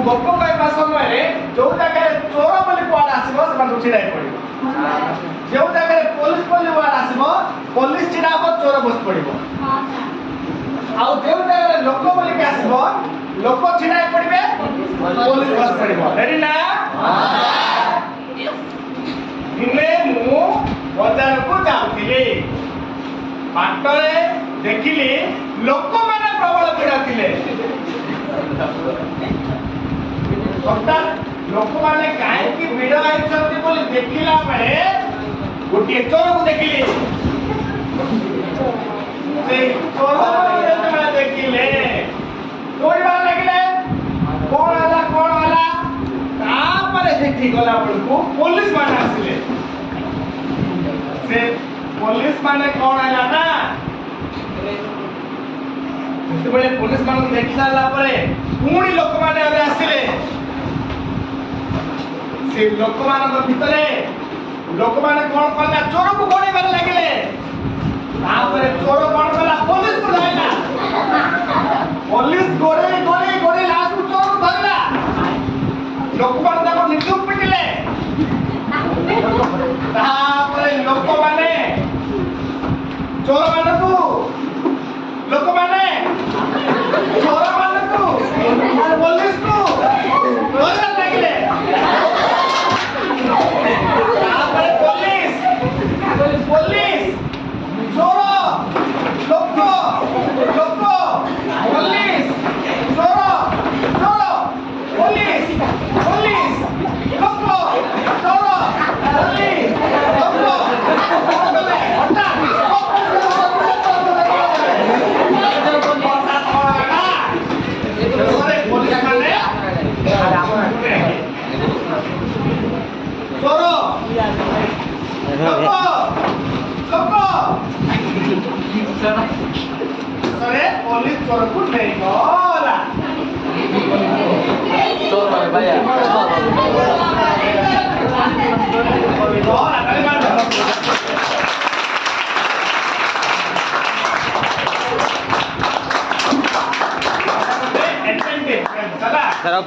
गप कहवा समय जो जगह चोर बोली कौन आसब से छिड़ा पड़े जो जगह पुलिस बोली कौन आसब पुलिस छिड़ा चोर बस पड़ जो जगह लोक बोलिक आसब लोक छिड़ा पड़े पुलिस बस पड़ रेडी ना दिने मु बाजार को जाऊली बाटरे देखिली लोक मैंने प्रबल भिड़ थिले अर्थात लोक मैंने कहीं भिड़ आईछंती बोली देखिला बेले गोटे चोर को देखिली से चोर को देखिले दौड़वा लगिले कौन आला तापर देखि गला बेलू पुलिस माने आसिले से पुलिस माने कौन आला ना बेले पुलिस मान देखि सारा पुणी लोक मैंने आसिले से लोक मान भितर लोक मैंने कौन कला चोर को गोड़ेबार लगे चोर कौन कला पुलिस को धरला पुलिस गोड़े गोड़े गोड़े लास्ट चोर को धरला लोक मान निजुक पिटिले लोक मैंने चोर मान को लोक मैंने चोर मान को पुलिस को धरला लगे पुलिस चोर लोक लोक पुलिस चोर चोर पुलिस पुलिस लोक चोर पुलिस पुलिस चोर को नहीं गला चोर भैया सर आप